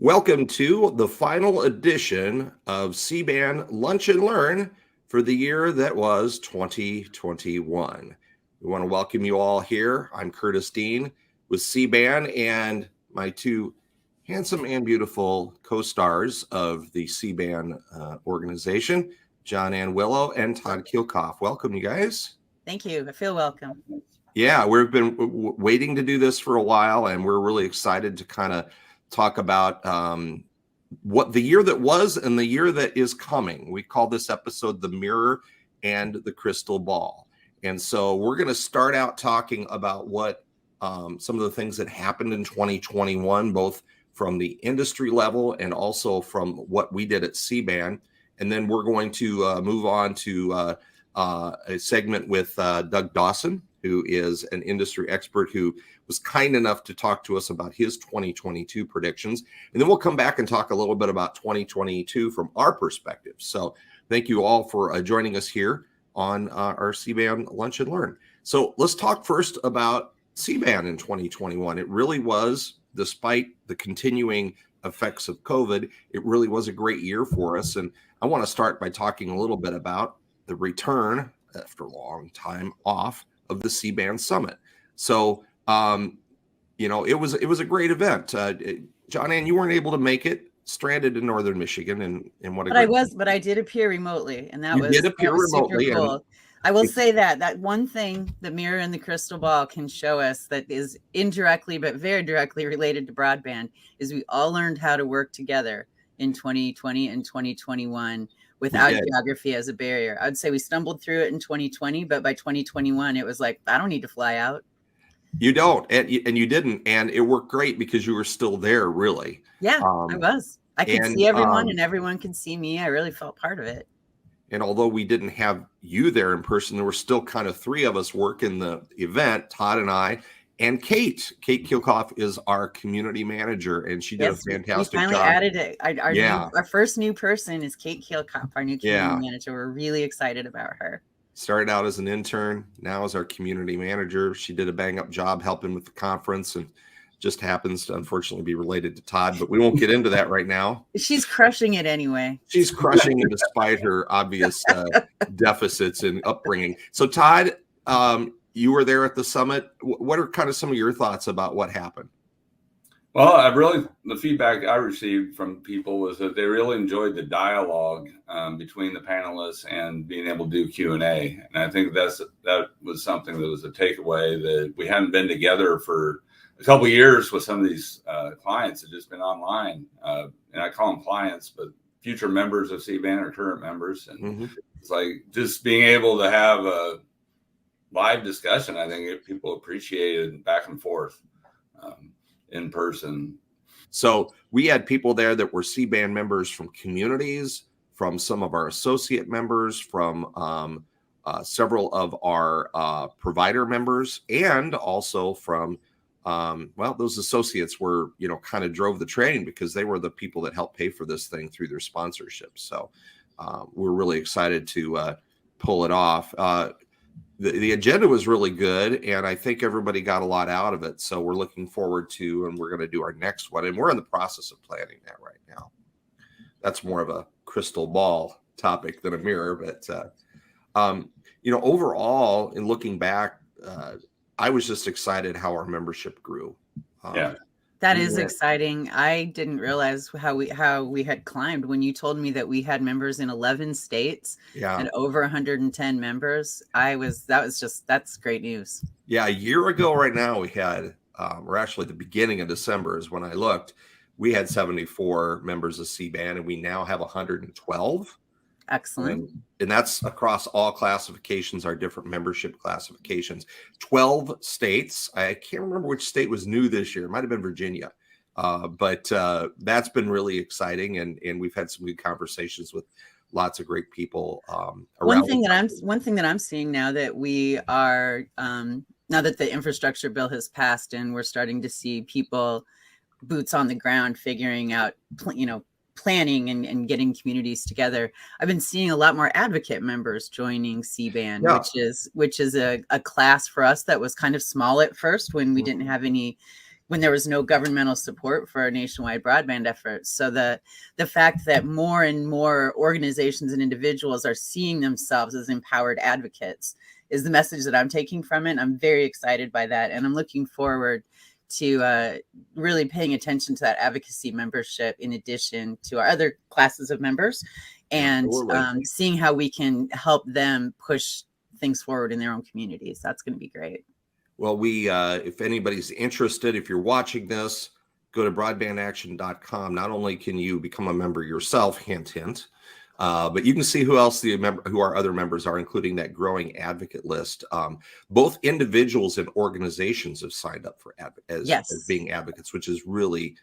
Welcome to the final edition of CBAN Lunch and Learn for the year that was 2021. We want to welcome you all here. I'm Curtis Dean with CBAN and my two handsome and beautiful co-stars of the CBAN organization, John Ann Willow and Todd Kilkoff. Welcome, you guys. Thank you. I feel welcome. Yeah, we've been waiting to do this for a while, and we're really excited to kind of talk about what the year that was and the year that is coming. We call this episode The Mirror and the Crystal Ball. And so we're going to start out talking about what some of the things that happened in 2021, both from the industry level and also from what we did at CBAN. And then we're going to move on to a segment with Doug Dawson, who is an industry expert who was kind enough to talk to us about his 2022 predictions. And then we'll come back and talk a little bit about 2022 from our perspective. So thank you all for joining us here on our CBAN Lunch and Learn. So let's talk first about CBAN in 2021. It really was, despite the continuing effects of COVID, it really was a great year for us. And I want to start by talking a little bit about the return after a long time off of the CBAN Summit. So, it was a great event. John Ann, you weren't able to make it, stranded in northern Michigan, and what a but I did appear remotely, and that you was did appear remotely. super cool. I will say that one thing the mirror and the crystal ball can show us that is indirectly but very directly related to broadband is we all learned how to work together in 2020 and 2021 without geography as a barrier. I'd say we stumbled through it in 2020, but by 2021, it was like, I don't need to fly out. You don't, and you didn't, and it worked great because you were still there, really. Yeah, I was. I could see everyone, and everyone could see me. I really felt part of it. And although we didn't have you there in person, there were still kind of three of us working the event, Todd and I, and Kate. Kate Kilkoff is our community manager, and she did a fantastic job. We finally added it. Our first new person is Kate Kilkoff, our new community manager. We're really excited about her. Started out as an intern, now as our community manager. She did a bang-up job helping with the conference, and just happens to unfortunately be related to Todd, but we won't get into that right now. She's crushing it anyway. She's crushing it despite her obvious deficits in upbringing. So Todd, you were there at the summit. What are kind of some of your thoughts about what happened? Well, the feedback I received from people was that they really enjoyed the dialogue between the panelists and being able to do Q&A. And I think that was something that was a takeaway, that we hadn't been together for a couple of years with some of these clients that just been online. And I call them clients, but future members of CBAN or current members. And it's like just being able to have a live discussion. I think people appreciated back and forth in person. So we had people there that were CBAN members from communities, from some of our associate members, from several of our provider members, and also from those associates were, kind of drove the train because they were the people that helped pay for this thing through their sponsorship. So we're really excited to pull it off. The agenda was really good, and I think everybody got a lot out of it. So we're looking forward to, and we're going to do our next one. And we're in the process of planning that right now. That's more of a crystal ball topic than a mirror. But, overall, in looking back, I was just excited how our membership grew. That is exciting. I didn't realize how we had climbed when you told me that we had members in 11 states and over 110 members. That's great news. Yeah. A year ago right now, we had, or actually the beginning of December is when I looked, we had 74 members of CBAN, and we now have 112. Excellent. And that's across all classifications, our different membership classifications. 12 states. I can't remember which state was new this year. It might have been Virginia. But that's been really exciting. And we've had some good conversations with lots of great people around. One thing that I'm seeing now that we are, now that the infrastructure bill has passed and we're starting to see people boots on the ground figuring out, planning and getting communities together. I've been seeing a lot more advocate members joining CBAN, which is a class for us that was kind of small at first when we didn't have any when there was no governmental support for our nationwide broadband efforts. So the fact that more and more organizations and individuals are seeing themselves as empowered advocates is the message that I'm taking from it. I'm very excited by that. And I'm looking forward to really paying attention to that advocacy membership in addition to our other classes of members, and seeing how we can help them push things forward in their own communities. That's going to be great. Well, if anybody's interested, if you're watching this, go to broadbandaction.com. Not only can you become a member yourself, hint, hint, but you can see who our other members are, including that growing advocate list. Both individuals and organizations have signed up for as being advocates, which is really,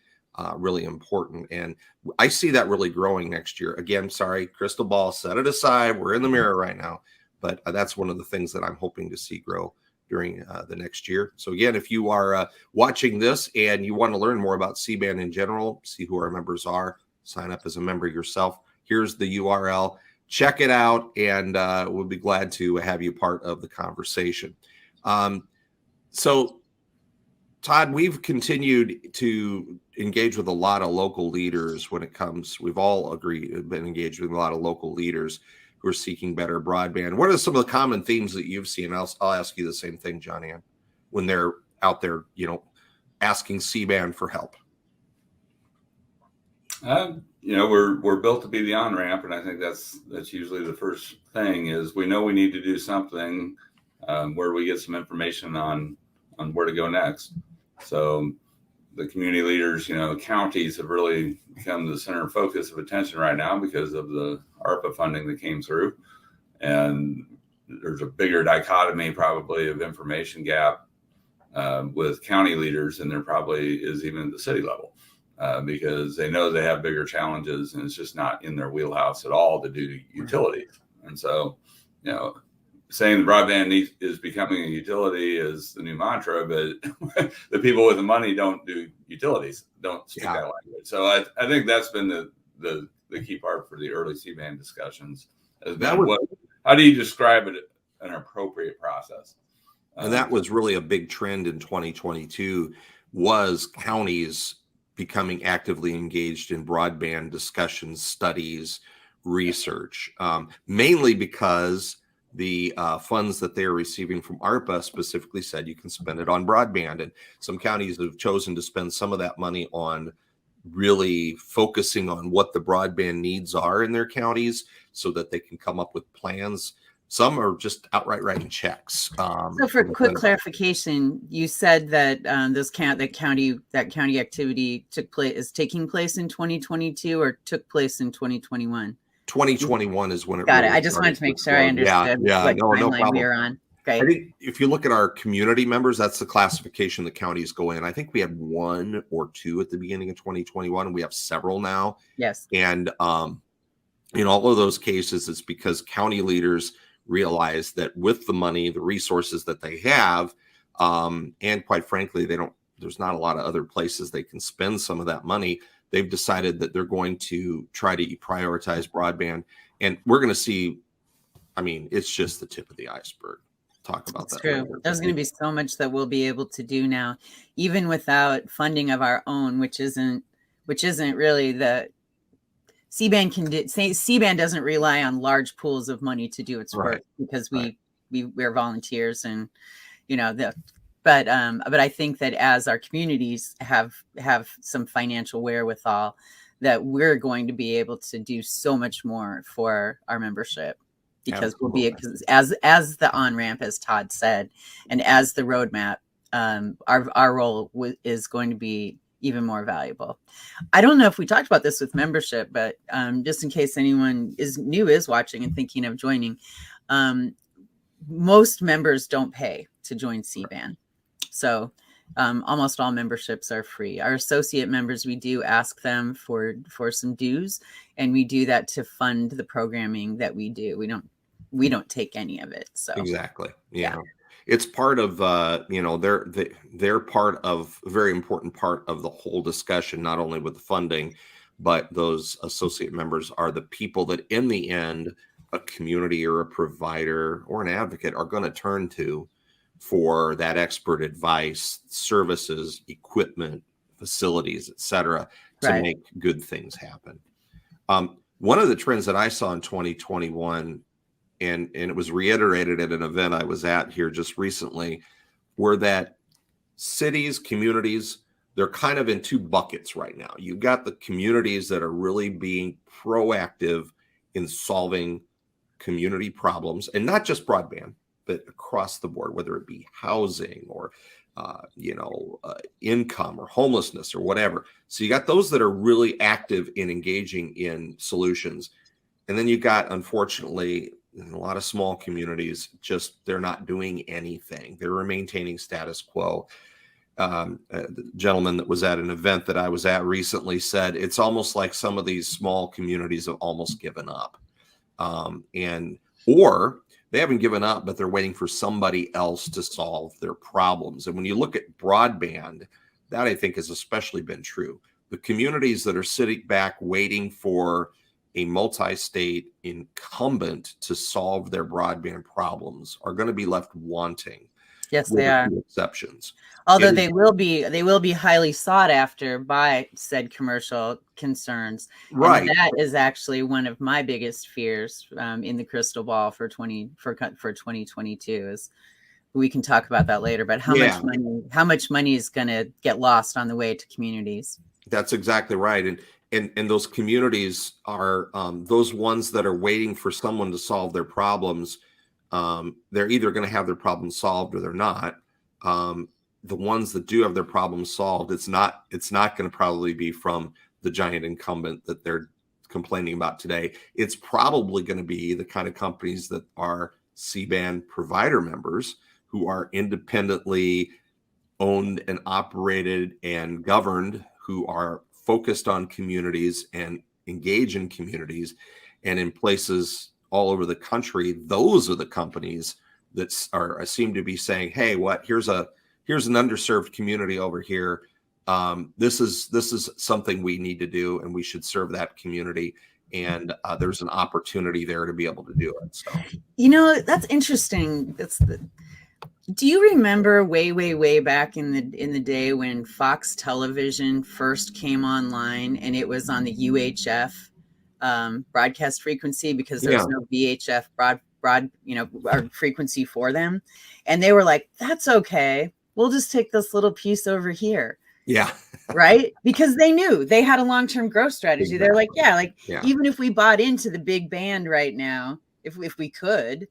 really important. And I see that really growing next year. Again, sorry, crystal ball, set it aside. We're in the mirror right now, but that's one of the things that I'm hoping to see grow during the next year. So again, if you are watching this and you want to learn more about CBAN in general, see who our members are, sign up as a member yourself. Here's the URL. Check it out, and we'll be glad to have you part of the conversation. So, Todd, we've continued to engage with a lot of local leaders when it comes. We've all been engaged with a lot of local leaders who are seeking better broadband. What are some of the common themes that you've seen? I'll ask you the same thing, John Ann, when they're out there, asking CBAN for help. We're built to be the on-ramp, and I think that's usually the first thing is we know we need to do something where we get some information on where to go next. So the community leaders, counties have really become the center of focus of attention right now because of the ARPA funding that came through. And there's a bigger dichotomy probably of information gap with county leaders than there probably is even at the city level. Because they know they have bigger challenges and it's just not in their wheelhouse at all to do utilities. And so, saying the broadband is becoming a utility is the new mantra, but the people with the money don't do utilities, don't speak that language. So I think that's been the key part for the early CBAN discussions. How do you describe it an appropriate process? And that was really a big trend in 2022 was counties becoming actively engaged in broadband discussions, studies, research, mainly because the funds that they're receiving from ARPA specifically said you can spend it on broadband. And some counties have chosen to spend some of that money on really focusing on what the broadband needs are in their counties so that they can come up with plans. Some are just outright writing checks. So for quick clarification, you said that that county activity is taking place in 2022 or took place in 2021? 2021 is when it got really it. I just wanted to make sure I understood what timeline we were on. Great. I think if you look at our community members, that's the classification the counties go in. I think we had 1 or 2 at the beginning of 2021, and we have several now. Yes. And in all of those cases, it's because county leaders realize that with the money, the resources that they have, and quite frankly, there's not a lot of other places they can spend some of that money. They've decided that they're going to try to prioritize broadband. And we're going to see, it's just the tip of the iceberg. Talk about that. True. Later. There's going to be so much that we'll be able to do now, even without funding of our own, which isn't really the CBAN CBAN doesn't rely on large pools of money to do its work because we're volunteers and but I think that as our communities have some financial wherewithal, that we're going to be able to do so much more for our membership because we'll be as the on-ramp, as Todd said, and as the roadmap, our role is going to be even more valuable. I don't know if we talked about this with membership, but just in case anyone is watching and thinking of joining, most members don't pay to join CBAN. So almost all memberships are free. Our associate members, we do ask them for some dues, and we do that to fund the programming that we do. We don't take any of it. So exactly. Yeah. It's part of, they're part of a very important part of the whole discussion, not only with the funding, but those associate members are the people that in the end, a community or a provider or an advocate are going to turn to for that expert advice, services, equipment, facilities, et cetera, to Right. make good things happen. One of the trends that I saw in 2021, and it was reiterated at an event I was at here just recently, were that cities, communities, they're kind of in two buckets right now. You've got the communities that are really being proactive in solving community problems, and not just broadband, but across the board, whether it be housing or income or homelessness or whatever. So you got those that are really active in engaging in solutions. And then you got, unfortunately, in a lot of small communities, just they're not doing anything. They're maintaining status quo. The gentleman that was at an event that I was at recently said it's almost like some of these small communities have almost given up. Or they haven't given up, but they're waiting for somebody else to solve their problems. And when you look at broadband, that I think has especially been true. The communities that are sitting back waiting for a multi-state incumbent to solve their broadband problems are going to be left wanting. Yes, with they a are. few exceptions. Although And- they will be highly sought after by said commercial concerns. Right. And that is actually one of my biggest fears in the crystal ball for 2022. Is we can talk about that later, but how much money is going to get lost on the way to communities? That's exactly right. And those communities are those ones that are waiting for someone to solve their problems. They're either going to have their problems solved or they're not. The ones that do have their problems solved, it's not going to probably be from the giant incumbent that they're complaining about today. It's probably going to be the kind of companies that are CBAN provider members who are independently owned and operated and governed, who are focused on communities and engage in communities. And in places all over the country, those are the companies that seem to be saying, hey, here's an underserved community over here. This is something we need to do, and we should serve that community. And there's an opportunity there to be able to do it. So, that's interesting. Do you remember way back in the day when Fox Television first came online, and it was on the UHF broadcast frequency because there was no VHF broad frequency for them, and they were like, "That's okay. We'll just take this little piece over here." Yeah. Right? Because they knew they had a long-term growth strategy. Exactly. They're like, even if we bought into the big band right now, if we could,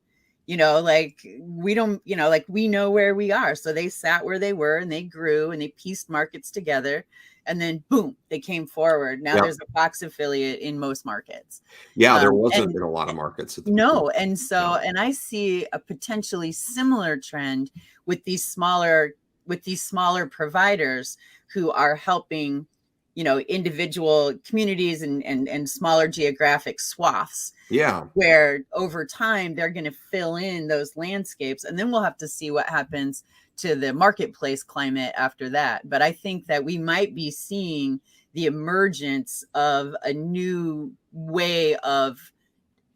we don't, we know where we are. So they sat where they were and they grew and they pieced markets together. And then boom, they came forward. Now there's a Fox affiliate in most markets. Yeah, there wasn't in a lot of markets. No. And so, and I see a potentially similar trend with these smaller providers who are helping, individual communities and smaller geographic swaths. Yeah. Where over time they're going to fill in those landscapes, and then we'll have to see what happens to the marketplace climate after that. But I think that we might be seeing the emergence of a new way of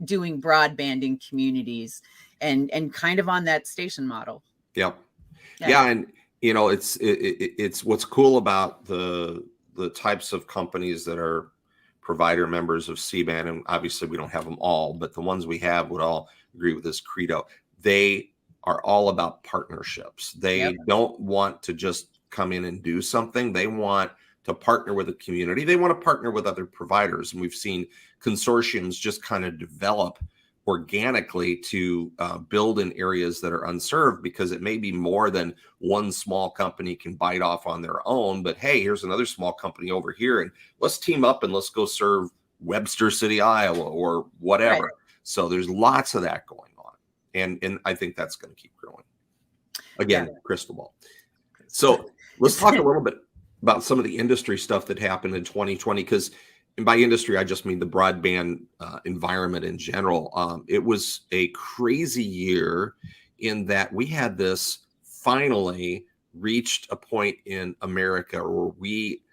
doing broadband in communities and kind of on that station model. Yep. Yeah. And it's what's cool about the types of companies that are provider members of CBAN, and obviously we don't have them all, but the ones we have would all agree with this credo. They are all about partnerships. They don't want to just come in and do something. They want to partner with a community. They want to partner with other providers. And we've seen consortiums just kind of develop organically to build in areas that are unserved, because it may be more than one small company can bite off on their own. But hey, here's another small company over here, and let's team up and let's go serve Webster City, Iowa, or whatever. Right. So there's lots of that going on. And I think that's going to keep growing. Again, crystal ball. So let's talk a little bit about some of the industry stuff that happened in 2020, because and by industry, I just mean the broadband environment in general. It was a crazy year in that we had this finally reached a point in America where we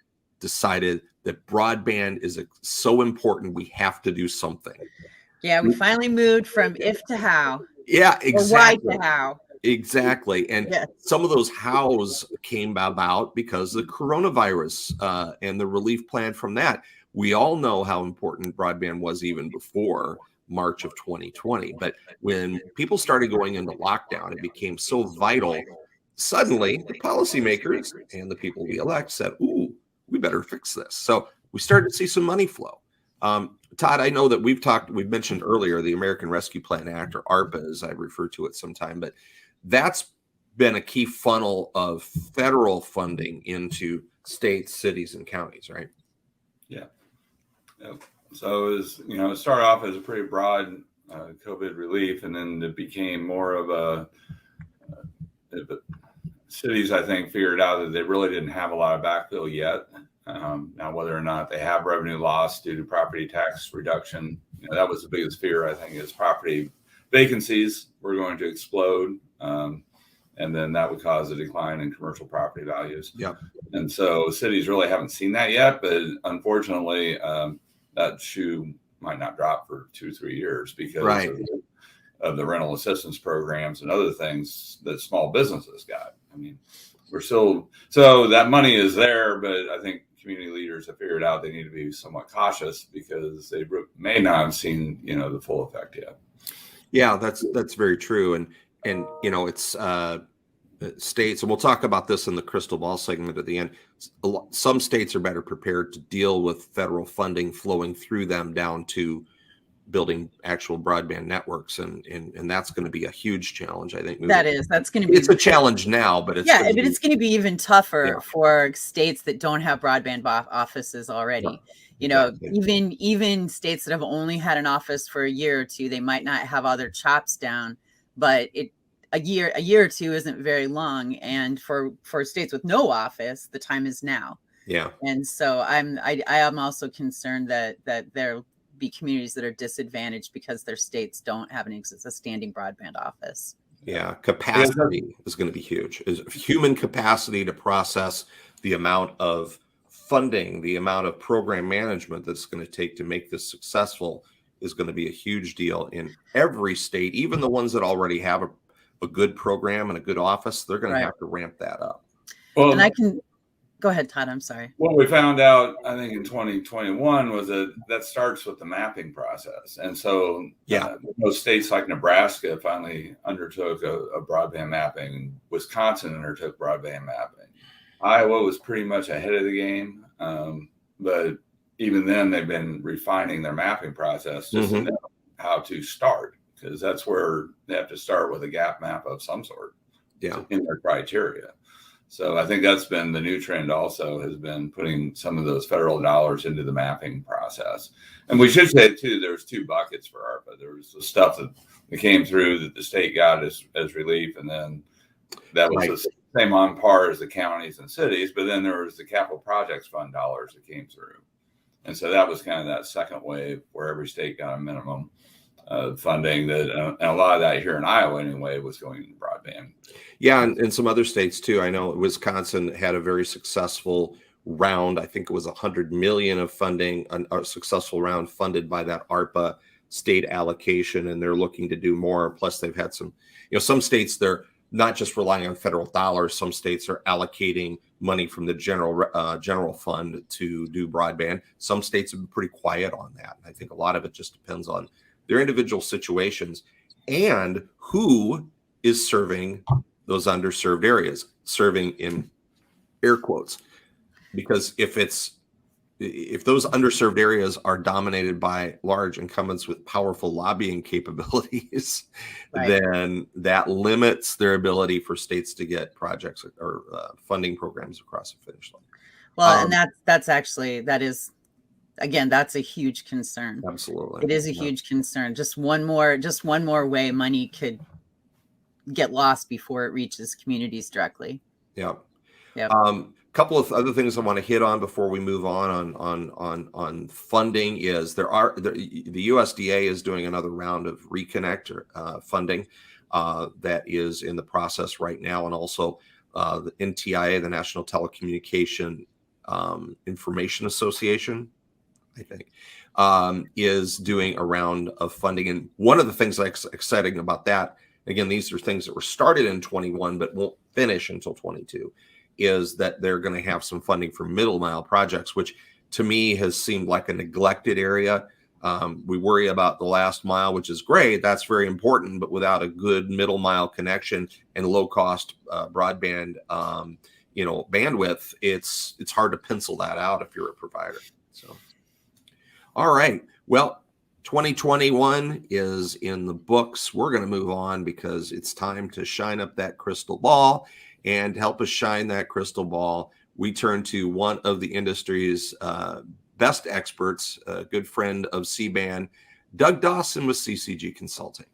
decided that broadband is so important, we have to do something. Yeah, we finally moved from if to how. Yeah, exactly. Or why to how. Exactly. And Yes. some of those hows came about because of the coronavirus and the relief plan from that. We all know how important broadband was even before March of 2020. But when people started going into lockdown, it became so vital. Suddenly, the policymakers and the people we elect said, ooh, we better fix this. So we started to see some money flow. Todd, I know that we've mentioned earlier the American Rescue Plan Act, or ARPA, as I refer to it sometime, but that's been a key funnel of federal funding into states, cities, and counties, right? Yeah. Yep. So it started off as a pretty broad COVID relief, and then it became more of a cities, I think, figured out that they really didn't have a lot of backfill yet. Now, whether or not they have revenue loss due to property tax reduction, that was the biggest fear, I think, is property vacancies were going to explode. And then that would cause a decline in commercial property values. Yeah. And so cities really haven't seen that yet, but unfortunately, that shoe might not drop for 2-3 years because of the rental assistance programs and other things that small businesses got. I mean, so that money is there, but I think community leaders have figured out they need to be somewhat cautious because they may not have seen, the full effect yet. Yeah, that's very true. And it's states, and we'll talk about this in the crystal ball segment at the end. Some states are better prepared to deal with federal funding flowing through them down to building actual broadband networks, and that's going to be a huge challenge, I think. That's going to be, it's a challenge now, but it's going to be even tougher for states that don't have broadband offices already. Exactly. Even states that have only had an office for a year or two, they might not have all their chops down, but a year or two isn't very long, and for states with no office, the time is now. Yeah. And so I am also concerned that there'll be communities that are disadvantaged because their states don't have a standing broadband office. Yeah, capacity is going to be huge. Is human capacity to process the amount of funding, the amount of program management that's going to take to make this successful is going to be a huge deal in every state, even the ones that already have a good program and a good office. They're going to have to ramp that up. Well, and I can go ahead, Todd. I'm sorry. What we found out, I think, in 2021 was that starts with the mapping process. And so most states like Nebraska finally undertook a broadband mapping. Wisconsin undertook broadband mapping. Iowa was pretty much ahead of the game. But even then, they've been refining their mapping process just to know how to start, because that's where they have to start with a gap map of some sort in their criteria. So I think that's been the new trend also, has been putting some of those federal dollars into the mapping process. And we should say, too, there's 2 buckets for ARPA. There was the stuff that came through that the state got as relief, and then that was the same on par as the counties and cities. But then there was the capital projects fund dollars that came through. And so that was kind of that second wave where every state got a minimum funding, that and a lot of that here in Iowa anyway was going into broadband. Yeah, and some other states too. I know Wisconsin had a very successful round. I think it was $100 million of funding, a successful round funded by that ARPA state allocation, and they're looking to do more. Plus, they've had some states, they're not just relying on federal dollars. Some states are allocating money from the general fund to do broadband. Some states have been pretty quiet on that. I think a lot of it just depends on their individual situations and who is serving those underserved areas, serving in air quotes, because if those underserved areas are dominated by large incumbents with powerful lobbying capabilities, then that limits their ability for states to get projects or funding programs across the finish line. Well, and that is again, that's a huge concern. Absolutely. It is a huge concern. Just one more way money could get lost before it reaches communities directly. Yeah. Yeah. Couple of other things I want to hit on before we move on funding is the USDA is doing another round of Reconnect funding that is in the process right now, and also the NTIA, the National Telecommunication Information Association, I think, is doing a round of funding. And one of the things that's exciting about that, again, these are things that were started in 21 but won't finish until 22, is that they're going to have some funding for middle mile projects, which to me has seemed like a neglected area. We worry about the last mile, which is great. That's very important, but without a good middle mile connection and low cost broadband, bandwidth, it's hard to pencil that out if you're a provider. So, all right. Well, 2021 is in the books. We're going to move on because it's time to shine up that crystal ball. And to help us shine that crystal ball, we turn to one of the industry's best experts, a good friend of CBAN, Doug Dawson with CCG Consulting.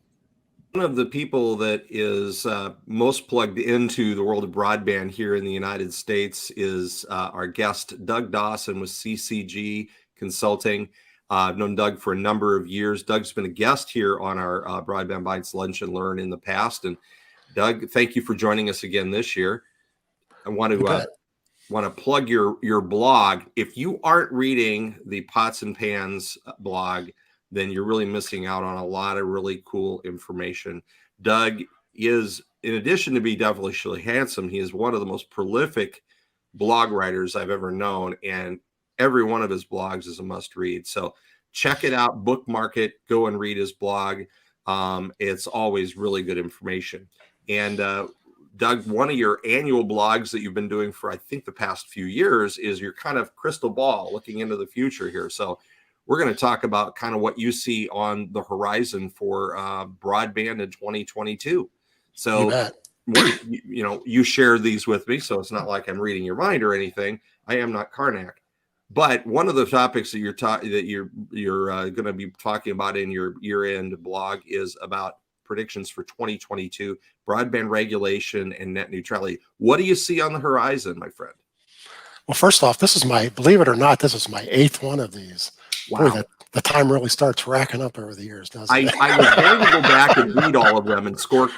One of the people that is most plugged into the world of broadband here in the United States is our guest, Doug Dawson with CCG Consulting. I've known Doug for a number of years. Doug's been a guest here on our Broadband Bites Lunch and Learn in the past. And Doug, thank you for joining us again this year. I want to plug your blog. If you aren't reading the Pots and Pans blog, then you're really missing out on a lot of really cool information. Doug is, in addition to being devilishly handsome, he is one of the most prolific blog writers I've ever known, and every one of his blogs is a must read. So check it out, bookmark it, go and read his blog. It's always really good information. And Doug, one of your annual blogs that you've been doing for, I think, the past few years is your kind of crystal ball looking into the future here. So we're going to talk about kind of what you see on the horizon for broadband in 2022. So, you share these with me, so it's not like I'm reading your mind or anything. I am not Karnak. But one of the topics that you're going to be talking about in your year-end blog is about predictions for 2022, broadband regulation and net neutrality. What do you see on the horizon, my friend? Well, first off, believe it or not, this is my 8th one of these. Wow. Boy, the time really starts racking up over the years, doesn't it? I was going to go back and read all of them and score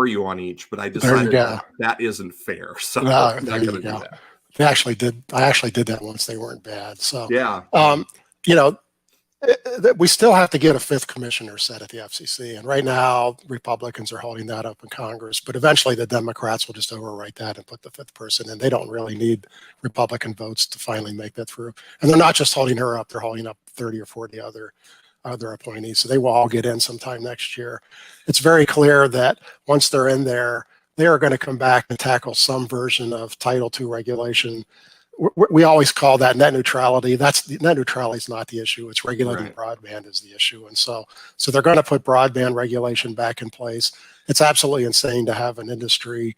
you on each, but I decided that isn't fair. So I'm not going to do that. I actually did that once. They weren't bad. So yeah. We still have to get a 5th commissioner set at the FCC, and right now Republicans are holding that up in Congress, but eventually the Democrats will just overwrite that and put the 5th person in. They don't really need Republican votes to finally make that through, and they're not just holding her up, they're holding up 30 or 40 other appointees, so they will all get in sometime next year. It's very clear that once they're in there, they are going to come back and tackle some version of Title II regulation. We always call that net neutrality. Net neutrality is not the issue. It's regulating broadband is the issue. And so they're going to put broadband regulation back in place. It's absolutely insane to have an industry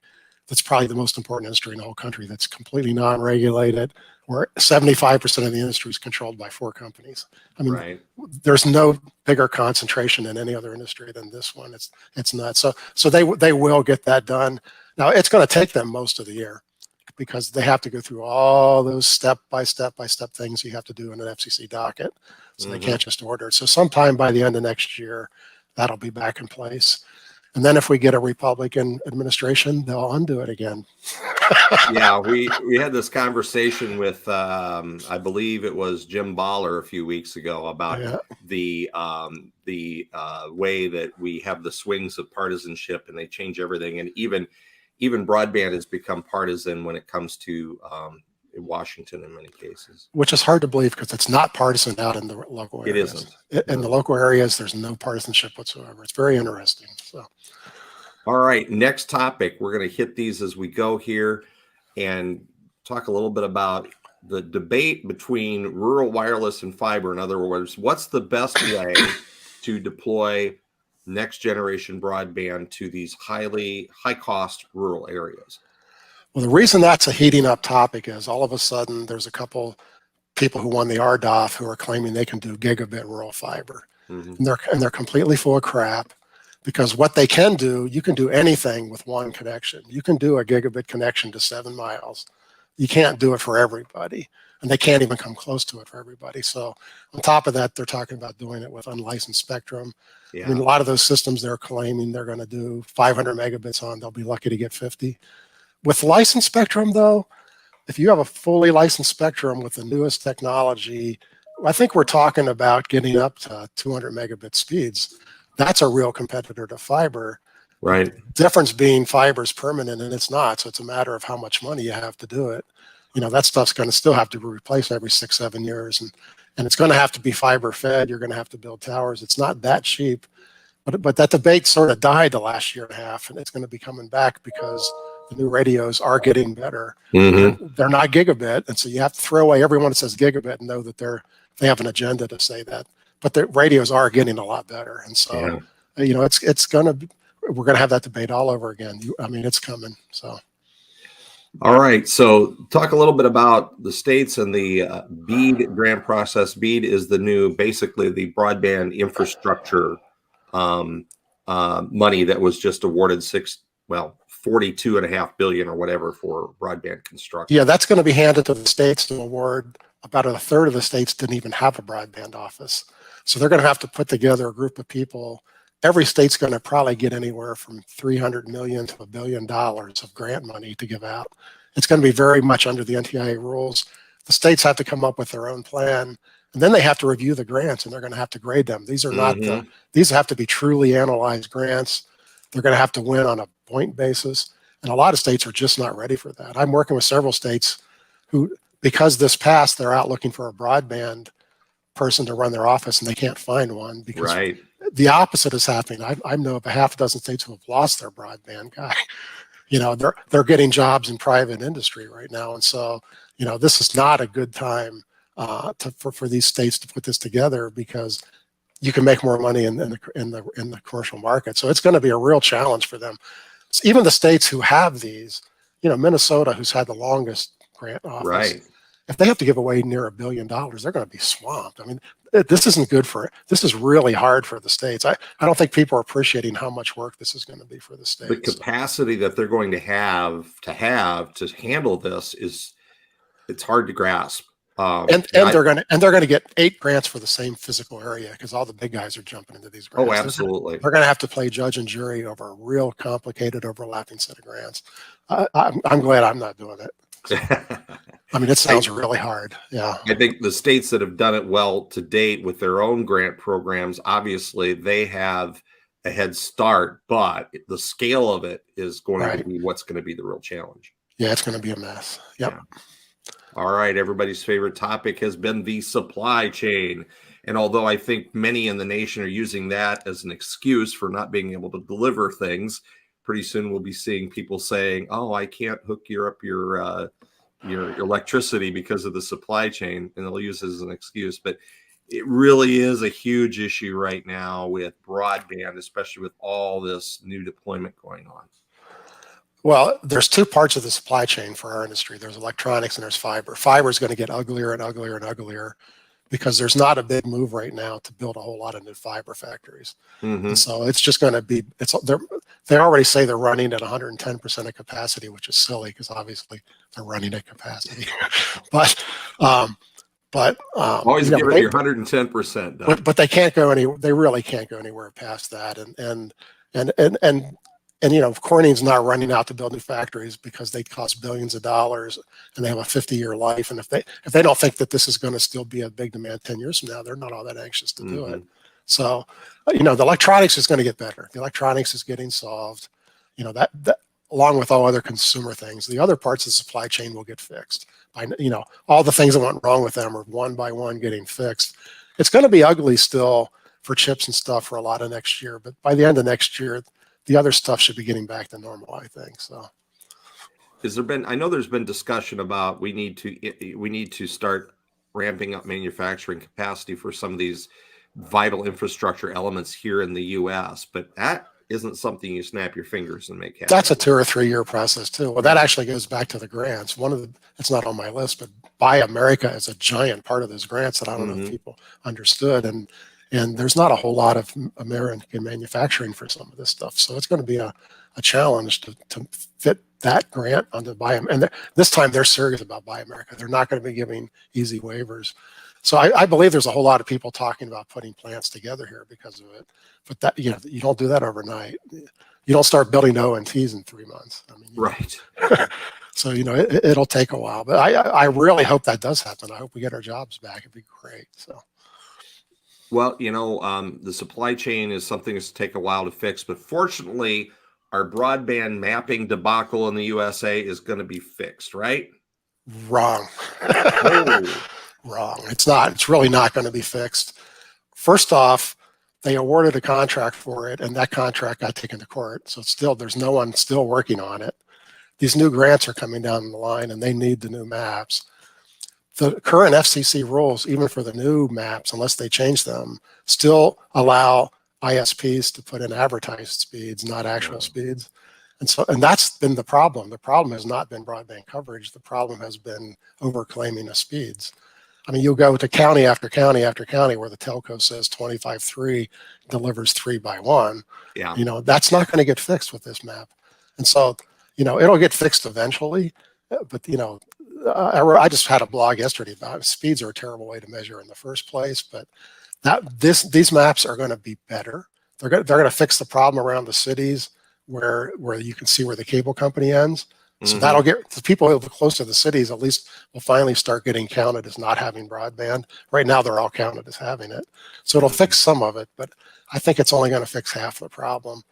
that's probably the most important industry in the whole country that's completely non-regulated, where 75% of the industry is controlled by 4 companies. I mean, there's no bigger concentration in any other industry than this one. It's nuts. So they will get that done. Now, it's going to take them most of the year, because they have to go through all those step by step things you have to do in an FCC docket. So they can't just order it. So sometime by the end of next year, that'll be back in place. And then if we get a Republican administration, they'll undo it again. Yeah, we had this conversation with, I believe it was Jim Baller a few weeks ago about the way that we have the swings of partisanship and they change everything. And even broadband has become partisan when it comes to in Washington in many cases. Which is hard to believe because it's not partisan out in the local areas. It isn't. In the local areas, there's no partisanship whatsoever. It's very interesting. So, all right, next topic. We're going to hit these as we go here and talk a little bit about the debate between rural wireless and fiber. In other words, what's the best way to deploy next generation broadband to these high cost rural areas? Well, the reason that's a heating up topic is all of a sudden there's a couple people who won the RDOF who are claiming they can do gigabit rural fiber. And they're completely full of crap, because what they can do, you can do anything with one connection. You can do a gigabit connection to 7 miles. You can't do it for everybody, and they can't even come close to it for everybody. So on top of that, they're talking about doing it with unlicensed spectrum. I mean, a lot of those systems they're claiming they're going to do 500 megabits on, they'll be lucky to get 50. With licensed spectrum, though, if you have a fully licensed spectrum with the newest technology, I think we're talking about getting up to 200 megabit speeds. That's a real competitor to fiber. Right. Difference being fiber is permanent and it's not. So it's a matter of how much money you have to do it. That stuff's going to still have to be replaced every 6-7 years. And it's going to have to be fiber fed. You're going to have to build towers. It's not that cheap. But that debate sort of died the last year and a half, and it's going to be coming back because the new radios are getting better. Mm-hmm. They're not gigabit, and so you have to throw away everyone that says gigabit and know that they have an agenda to say that. But the radios are getting a lot better, and so it's going to be, we're going to have that debate all over again. It's coming. So. All right. So talk a little bit about the states and the BEAD grant process. BEAD is basically the broadband infrastructure money that was just awarded $42.5 billion or whatever for broadband construction. Yeah, that's going to be handed to the states to award. About a third of the states didn't even have a broadband office. So they're going to have to put together a group of people. Every state's going to probably get anywhere from $300 million to $1 billion of grant money to give out. It's going to be very much under the NTIA rules. The states have to come up with their own plan, and then they have to review the grants, and they're going to have to grade them. These are not these have to be truly analyzed grants. They're going to have to win on a point basis, and a lot of states are just not ready for that. I'm working with several states who, because this passed, they're out looking for a broadband person to run their office, and they can't find one because the opposite is happening. I know of a half a dozen states who have lost their broadband guy. They're getting jobs in private industry right now, and so this is not a good time for these states to put this together because you can make more money in the commercial market. So it's going to be a real challenge for them. So even the states who have these, Minnesota, who's had the longest grant office, if they have to give away near $1 billion, they're going to be swamped. This isn't good this is really hard for the states. I don't think people are appreciating how much work this is going to be for the states. The capacity that they're going to have to handle this it's hard to grasp. They're going to get 8 grants for the same physical area because all the big guys are jumping into these grants. Oh, absolutely. They're going to have to play judge and jury over a real complicated overlapping set of grants. I'm glad I'm not doing it. It sounds really hard. Yeah. I think the states that have done it well to date with their own grant programs, obviously they have a head start, but the scale of it is going to be what's going to be the real challenge. Yeah, it's going to be a mess. Yep. Yeah. All right. Everybody's favorite topic has been the supply chain. And although I think many in the nation are using that as an excuse for not being able to deliver things, pretty soon we'll be seeing people saying, "Oh, I can't hook up your electricity because of the supply chain," and they'll use it as an excuse. But it really is a huge issue right now with broadband, especially with all this new deployment going on. Well, there's 2 parts of the supply chain for our industry. There's electronics and there's fiber. Fiber is going to get uglier and uglier and uglier because there's not a big move right now to build a whole lot of new fiber factories. And so it's just going to be, they already say they're running at 110% of capacity, which is silly because obviously they're running at capacity. but always give it your 110%. But they can't go they really can't go anywhere past that. And Corning's not running out to build new factories because they cost billions of dollars and they have a 50-year life. And if they don't think that this is going to still be a big demand 10 years from now, they're not all that anxious to do it. So, the electronics is going to get better. The electronics is getting solved. That along with all other consumer things, the other parts of the supply chain will get fixed. All the things that went wrong with them are one by one getting fixed. It's going to be ugly still for chips and stuff for a lot of next year, but by the end of next year, the other stuff should be getting back to normal, I think. So, I know there's been discussion about we need to start ramping up manufacturing capacity for some of these vital infrastructure elements here in the U.S., but that isn't something you snap your fingers and make happen. That's a 2 or 3 year process too. Well, that actually goes back to the grants. It's not on my list, but Buy America is a giant part of those grants that I don't know if people understood. And there's not a whole lot of American manufacturing for some of this stuff. So it's going to be a challenge to fit that grant onto Buy America. And this time they're serious about Buy America. They're not going to be giving easy waivers. So I believe there's a whole lot of people talking about putting plants together here because of it. But that you don't do that overnight. You don't start building ONTs in 3 months. Right. So, it'll take a while. But I really hope that does happen. I hope we get our jobs back. It'd be great. So. Well, the supply chain is something that's take a while to fix, but fortunately, our broadband mapping debacle in the USA is going to be fixed, right? Wrong. Oh. Wrong. It's not. It's really not going to be fixed. First off, they awarded a contract for it, and that contract got taken to court. So still, there's no one still working on it. These new grants are coming down the line, and they need the new maps. The current FCC rules, even for the new maps, unless they change them, still allow ISPs to put in advertised speeds, not actual speeds. And that's been the problem. The problem has not been broadband coverage. The problem has been overclaiming the speeds. I mean, you'll go to county after county after county where the telco says 25.3 delivers 3 by 1. Yeah. You know, that's not going to get fixed with this map. And so, you know, it'll get fixed eventually. But, you know, I just had a blog yesterday about it. Speeds are a terrible way to measure in the first place. But these maps are going to be better. They're going to fix the problem around the cities where you can see where the cable company ends. So that'll get the people who live close to the cities, at least will finally start getting counted as not having broadband. Right now, they're all counted as having it. So it'll fix some of it, but I think it's only going to fix half the problem.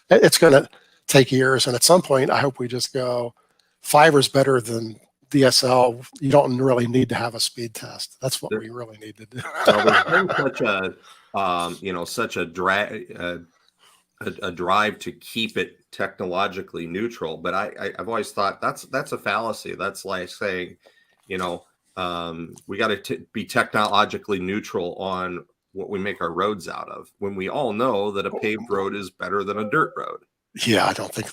It's going to take years. And at some point, I hope we just go, fiber is better than DSL. You don't really need to have a speed test. That's what we really need to do. Well, there's been such a drive to keep it technologically neutral, but I've always thought that's a fallacy. That's like saying, we got to be technologically neutral on what we make our roads out of, when we all know that a paved road is better than a dirt road. Yeah, I don't think.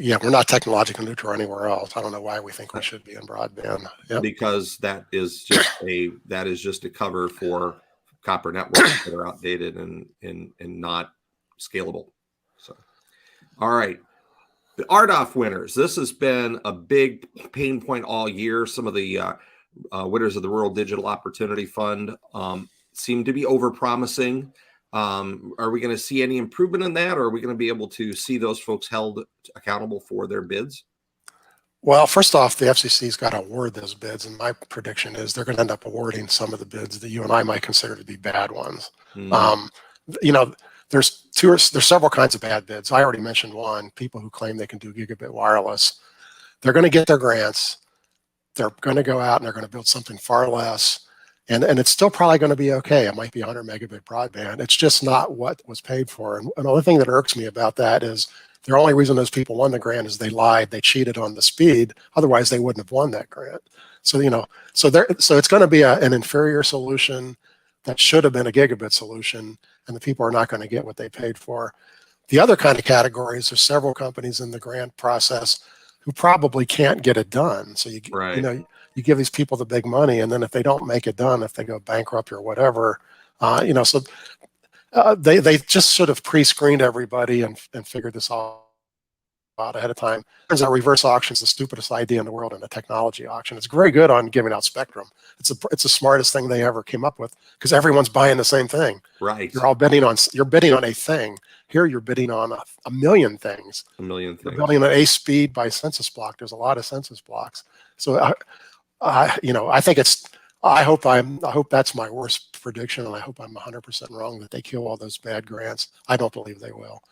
Yeah, we're not technologically neutral anywhere else. I don't know why we think we should be in broadband. Yep. Because that is just a cover for copper networks that are outdated and not scalable. So, all right. The RDOF winners. This has been a big pain point all year. Some of the winners of the Rural Digital Opportunity Fund seem to be overpromising. Are we going to see any improvement in that, or are we going to be able to see those folks held accountable for their bids? Well, first off, the FCC's got to award those bids, and my prediction is they're going to end up awarding some of the bids that you and I might consider to be bad ones. There's several kinds of bad bids. I already mentioned one, people who claim they can do gigabit wireless. They're going to get their grants. They're going to go out and they're going to build something far less. And it's still probably going to be okay. It might be 100 megabit broadband. It's just not what was paid for. And another thing that irks me about that is the only reason those people won the grant is they lied. They cheated on the speed. Otherwise, they wouldn't have won that grant. So, so it's going to be an inferior solution that should have been a gigabit solution, and the people are not going to get what they paid for. The other kind of categories, there's several companies in the grant process who probably can't get it done. So you give these people the big money, and then if they don't make it done, if they go bankrupt or whatever, they just sort of pre-screened everybody and figured this all out ahead of time. Turns out reverse auction is the stupidest idea in the world in a technology auction. It's very good on giving out spectrum. It's the smartest thing they ever came up with because everyone's buying the same thing. Right. You're bidding on a thing. Here you're bidding on a million things. You're building an A speed by census block. There's a lot of census blocks. So I hope that's my worst prediction, and I hope I'm 100% wrong that they kill all those bad grants. I don't believe they will.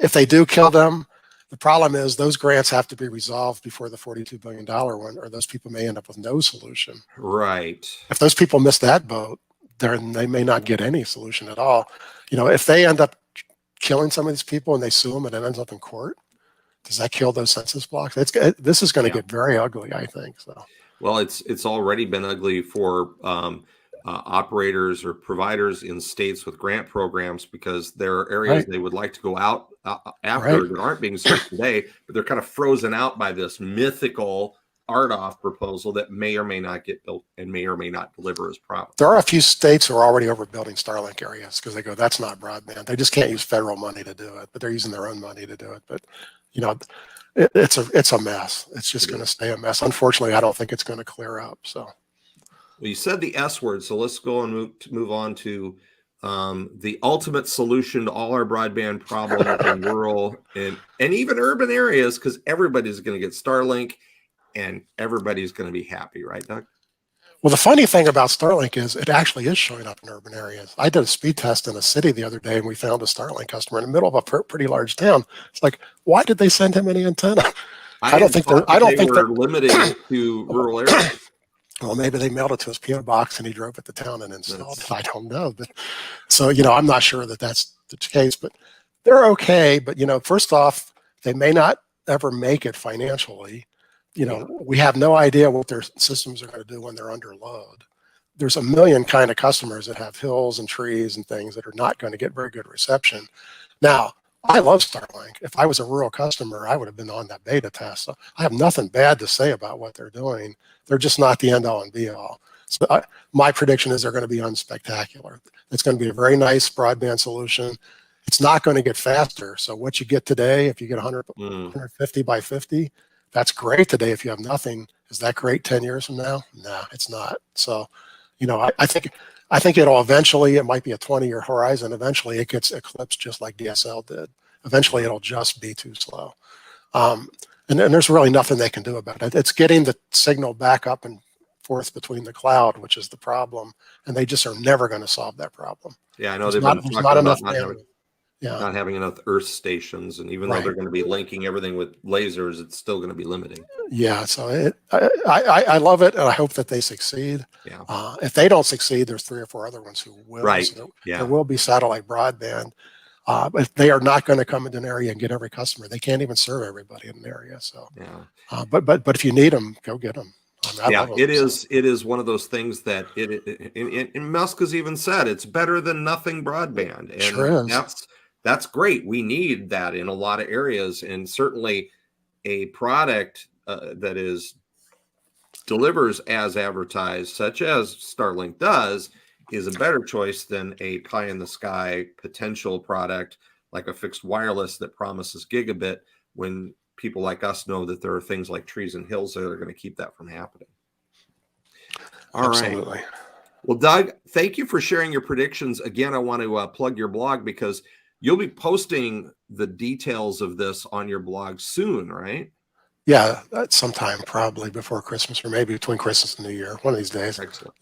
If they do kill them, the problem is those grants have to be resolved before the $42 billion one, or those people may end up with no solution. Right. If those people miss that boat, then they may not get any solution at all. If they end up killing some of these people and they sue them and it ends up in court, does that kill those census blocks? This is going to get very ugly, I think. So. Well, it's already been ugly for operators or providers in states with grant programs, because there are areas they would like to go out after that aren't being served today, but they're kind of frozen out by this mythical RDOF proposal that may or may not get built and may or may not deliver as promised. There are a few states who are already overbuilding Starlink areas because they go, that's not broadband. They just can't use federal money to do it, but they're using their own money to do it. But it's a mess. It's just going to stay a mess. Unfortunately, I don't think it's going to clear up. So. Well, you said the S word, so let's go and move on to the ultimate solution to all our broadband problems in rural and even urban areas, because everybody's going to get Starlink and everybody's going to be happy, right, Doug? Well, the funny thing about Starlink is it actually is showing up in urban areas. I did a speed test in a city the other day, and we found a Starlink customer in the middle of a pretty large town. It's like, why did they send him any antenna? I don't think they're limiting it to rural areas. Well, maybe they mailed it to his PO box and he drove it to town and installed it. I don't know. But so, I'm not sure that that's the case, but they're okay. But, first off, they may not ever make it financially. We have no idea what their systems are going to do when they're under load. There's a million kind of customers that have hills and trees and things that are not going to get very good reception. Now, I love Starlink. If I was a rural customer, I would have been on that beta test. So I have nothing bad to say about what they're doing. They're just not the end all and be all. So my prediction is they're going to be unspectacular. It's going to be a very nice broadband solution. It's not going to get faster. So what you get today, if you get 150 by 50, that's great today. If you have nothing, is that great 10 years from now? No, it's not. So, I think it'll eventually, it might be a 20-year horizon. Eventually it gets eclipsed just like DSL did. Eventually it'll just be too slow. And there's really nothing they can do about it. It's getting the signal back up and forth between the cloud, which is the problem. And they just are never going to solve that problem. Yeah, I know there's they've been talking about not having enough Earth stations, and even though they're going to be linking everything with lasers, it's still going to be limiting. Yeah, so I love it, and I hope that they succeed. Yeah. If they don't succeed, there's 3 or 4 other ones who will. Right. So there will be satellite broadband, but they are not going to come into an area and get every customer. They can't even serve everybody in an area. So yeah. But if you need them, go get them. It is one of those things that and Musk has even said it's better than nothing broadband, and sure is. That's great. We need that in a lot of areas, and certainly a product that delivers as advertised, such as Starlink does, is a better choice than a pie in the sky potential product like a fixed wireless that promises gigabit, when people like us know that there are things like trees and hills that are going to keep that from happening. Absolutely. Right. Well, Doug, thank you for sharing your predictions. Again, I want to plug your blog, because you'll be posting the details of this on your blog soon, right? Yeah, that's sometime probably before Christmas, or maybe between Christmas and New Year, one of these days. Excellent.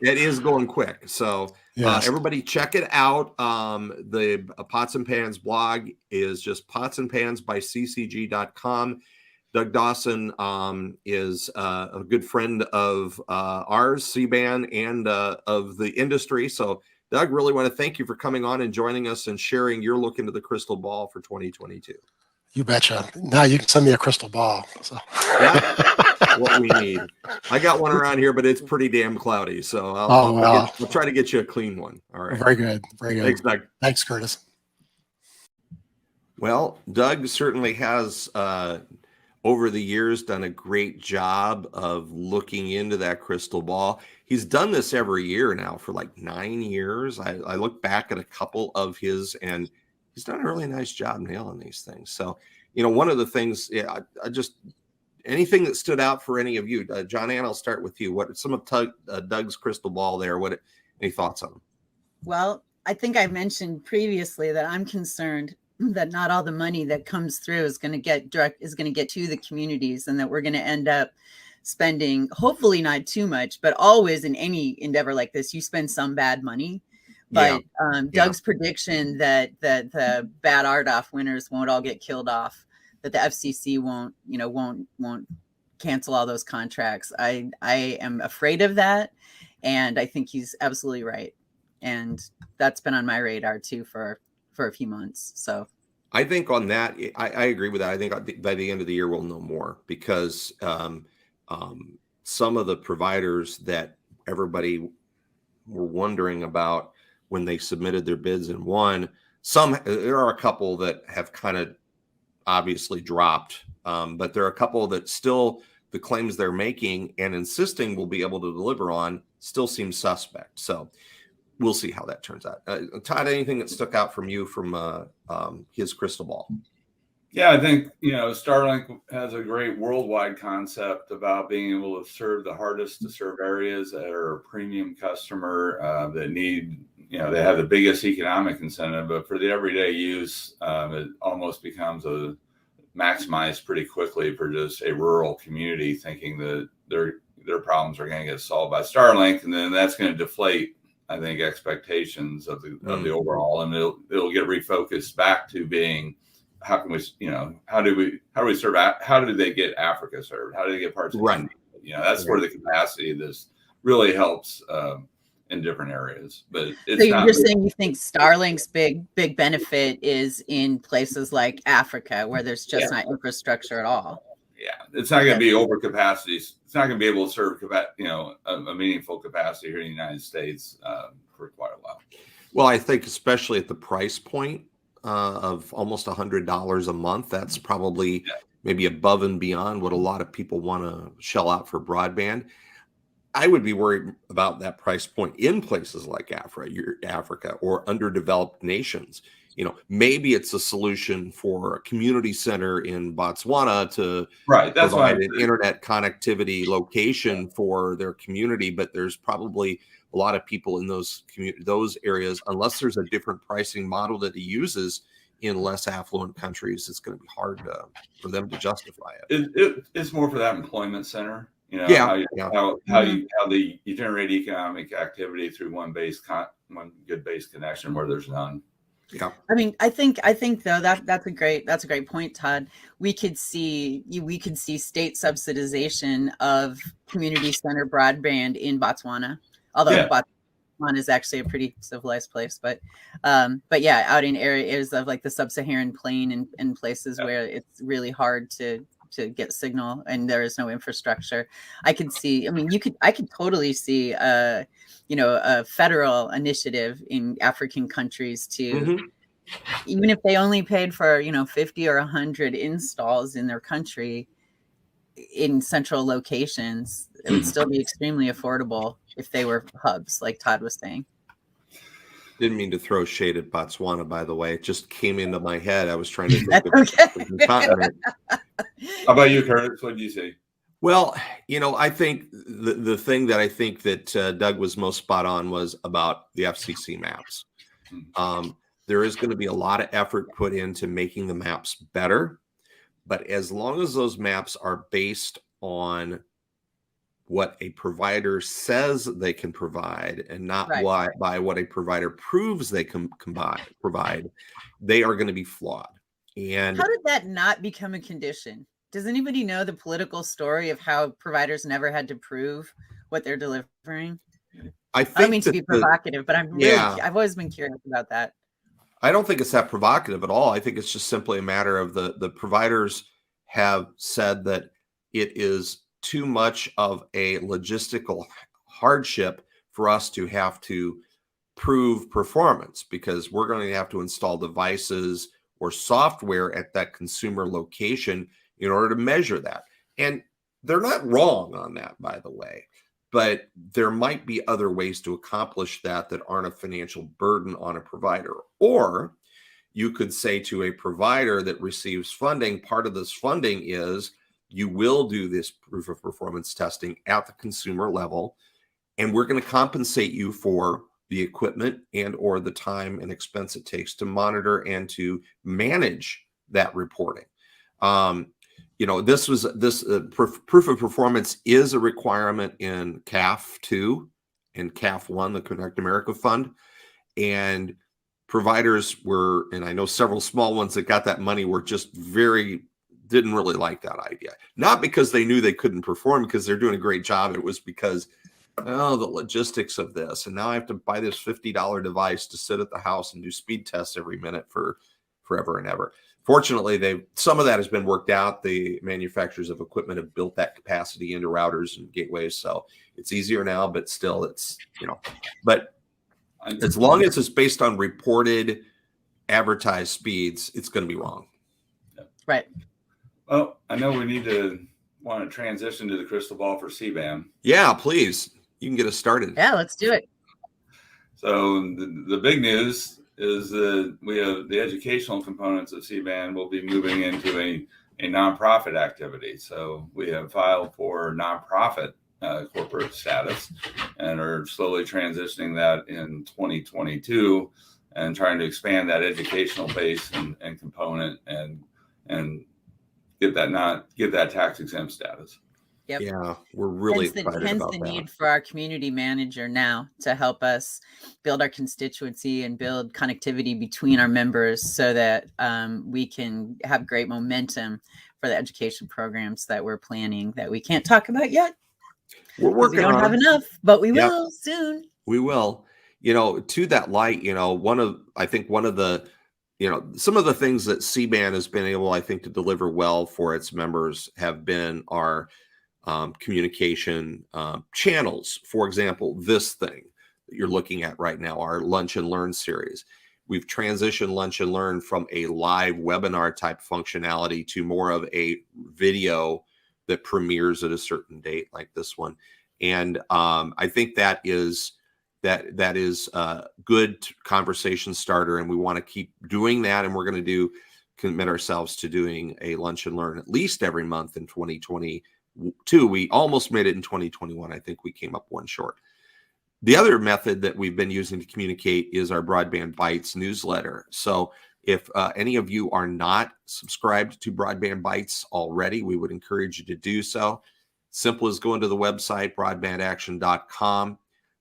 It is going quick. So yes. Everybody check it out. The Pots and Pans blog is just potsandpansbyccg.com. Doug Dawson is a good friend of ours, CBAN, and of the industry. So Doug, really want to thank you for coming on and joining us and sharing your look into the crystal ball for 2022. You betcha. Now you can send me a crystal ball. So. That's what we need. I got one around here, but it's pretty damn cloudy. So I'll try to get you a clean one. All right. Very good. Very good. Thanks, Doug. Thanks, Curtis. Well, Doug certainly has over the years done a great job of looking into that crystal ball. He's done this every year now for like 9 years. I look back at a couple of his, and he's done a really nice job nailing these things. So, one of the things, I just, anything that stood out for any of you, John Ann, I'll start with you. What some of Doug's crystal ball there? Any thoughts on them? Well, I think I mentioned previously that I'm concerned that not all the money that comes through is going to get to the communities, and that we're going to end up spending, hopefully not too much, but always in any endeavor like this, you spend some bad money. But Doug's prediction that the bad RDOF winners won't all get killed off, that the FCC won't cancel all those contracts. I am afraid of that, and I think he's absolutely right. And that's been on my radar too for a few months. So I think on that, I agree with that. I think by the end of the year we'll know more, because some of the providers that everybody were wondering about when they submitted their bids and won, there are a couple that have kind of obviously dropped, but there are a couple that still, the claims they're making and insisting will be able to deliver on, still seem suspect. So we'll see how that turns out. Todd, anything that stuck out from you from his crystal ball? Yeah, I think, Starlink has a great worldwide concept about being able to serve the hardest to serve areas that are a premium customer that need, they have the biggest economic incentive, but for the everyday use, it almost becomes maximized pretty quickly for just a rural community, thinking that they're, their problems are going to get solved by Starlink, and then that's going to deflate, I think, expectations of the overall, and it'll get refocused back to being, how can we, how do we serve, how do they get Africa served? How do they get parts of India? That's where the capacity of this really helps in different areas. But it's so you're saying you think Starlink's big benefit is in places like Africa, where there's just not infrastructure at all. Yeah, it's not going to be over capacity. It's not going to be able to serve a meaningful capacity here in the United States for quite a while. Well, I think especially at the price point of almost $100 a month, that's probably maybe above and beyond what a lot of people want to shell out for broadband. I would be worried about that price point in places like Africa or underdeveloped nations. Maybe it's a solution for a community center in Botswana to provide an internet connectivity location for their community, but there's probably a lot of people in those areas, unless there's a different pricing model that he uses in less affluent countries, it's going to be hard for them to justify it. It's more for that employment center. How you generate economic activity through one good base connection where there's none. Yeah. I mean, I think though that's a great point, Todd. We could see state subsidization of community center broadband in Botswana, although Botswana is actually a pretty civilized place, but yeah, out in areas of like the sub-Saharan plain and places where it's really hard to get signal and there is no infrastructure. I could totally see a federal initiative in African countries to, even if they only paid for 50 or 100 installs in their country in central locations, it would still be extremely affordable if they were hubs, like Todd was saying. Didn't mean to throw shade at Botswana, by the way. It just came into my head. I was trying to think of the continent. How about you, Curtis? What did you say? Well, I think the thing that I think that Doug was most spot on was about the FCC maps. There is going to be a lot of effort put into making the maps better, but as long as those maps are based on what a provider says they can provide and not by what a provider proves they can provide, they are going to be flawed. And how did that not become a condition? Does anybody know the political story of how providers never had to prove what they're delivering? I don't mean to be provocative, but I've always been curious about that. I don't think it's that provocative at all. I think it's just simply a matter of the providers have said that it is too much of a logistical hardship for us to have to prove performance, because we're going to have to install devices or software at that consumer location in order to measure that. And they're not wrong on that, by the way, but there might be other ways to accomplish that aren't a financial burden on a provider. Or you could say to a provider that receives funding, part of this funding is you will do this proof of performance testing at the consumer level, and we're going to compensate you for the equipment and or the time and expense it takes to monitor and to manage that reporting. This proof of performance is a requirement in CAF 2 and CAF 1, the Connect America Fund, and providers were, and I know several small ones that got that money were just didn't really like that idea. Not because they knew they couldn't perform, because they're doing a great job. It was because, the logistics of this. And now I have to buy this $50 device to sit at the house and do speed tests every minute for forever and ever. Fortunately, some of that has been worked out. The manufacturers of equipment have built that capacity into routers and gateways. So it's easier now, but still it's, but as long as it's based on reported advertised speeds, it's going to be wrong. Right. Well, I know we want to transition to the crystal ball for CBAN. Yeah, please. You can get us started. Yeah, let's do it. So the big news is that we have the educational components of CBAN will be moving into a nonprofit activity. So we have filed for nonprofit corporate status and are slowly transitioning that in 2022 and trying to expand that educational base and component and get that tax exempt status. Yep. Yeah, we're really excited Hence about the that. need for our community manager now to help us build our constituency and build connectivity between our members so that we can have great momentum for the education programs that we're planning that we can't talk about yet. We're We working don't on have them. enough, but we Yep. will soon. We will. To that light, I think one of the, some of the things that CBAN has been able, I think, to deliver well for its members have been our communication channels. For example, this thing that you're looking at right now, our Lunch and Learn series. We've transitioned Lunch and Learn from a live webinar type functionality to more of a video that premieres at a certain date, like this one. And I think that is a good conversation starter, and we want to keep doing that. And we're going to commit ourselves to doing a Lunch and Learn at least every month in 2022. We almost made it in 2021. I think we came up one short. The other method that we've been using to communicate is our Broadband Bites newsletter. So if any of you are not subscribed to Broadband Bites already, we would encourage you to do so. Simple as going to the website, broadbandaction.com.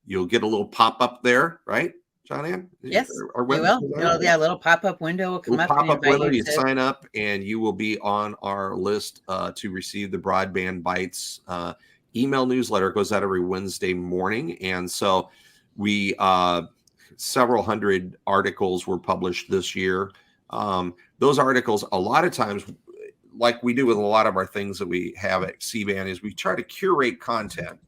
You'll get a little pop-up there, right, John Ann? Yes, Our we will. A little pop-up window will come up. Pop-up window, you sign up, and you will be on our list to receive the Broadband Bites email newsletter. It goes out every Wednesday morning. And so we several hundred articles were published this year. Those articles, a lot of times, like we do with a lot of our things that we have at CBAN, is we try to curate content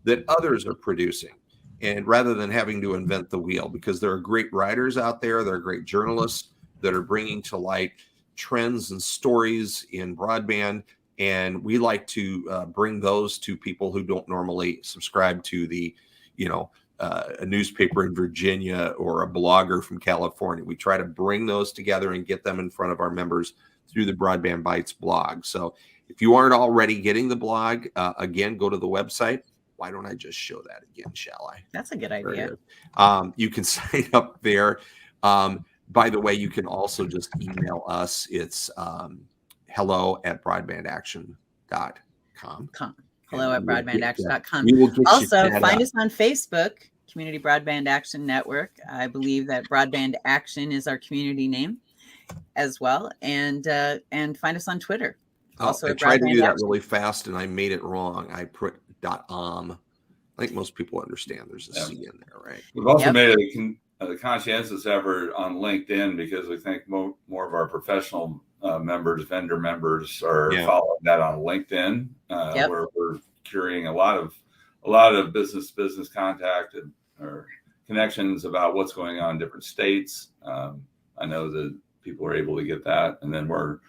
that others are producing. And rather than having to invent the wheel, because there are great writers out there, there are great journalists that are bringing to light trends and stories in broadband. And we like to bring those to people who don't normally subscribe to the, a newspaper in Virginia or a blogger from California. We try to bring those together and get them in front of our members through the Broadband Bites blog. So if you aren't already getting the blog, again, go to the website. Why don't I just show that again, shall I? That's a good idea. You can sign up there. By the way, you can also just email us. It's hello@broadbandaction.com. Hello@broadbandaction.com. We will get Also, you find us on Facebook, Community Broadband Action Network. I believe that Broadband Action is our community name as well. And find us on Twitter. Also, I tried to do that really fast and I made it wrong. I put .om. I think most people understand there's a C in there, right? We've also made a conscientious effort on LinkedIn because we think more of our professional vendor members are following that on LinkedIn, where we're curating a lot of business contact or connections about what's going on in different states. I know that people are able to get that, and then like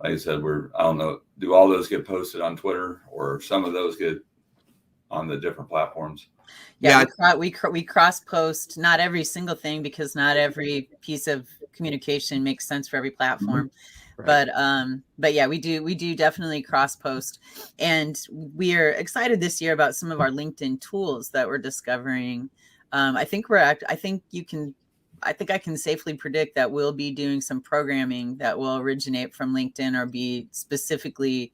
I said, I don't know, do all those get posted on Twitter, or some of those get on the different platforms? We cross post, not every single thing, because not every piece of communication makes sense for every platform. Right. But yeah, we do definitely cross post, and we are excited this year about some of our LinkedIn tools that we're discovering. I think I can safely predict that we'll be doing some programming that will originate from LinkedIn or be specifically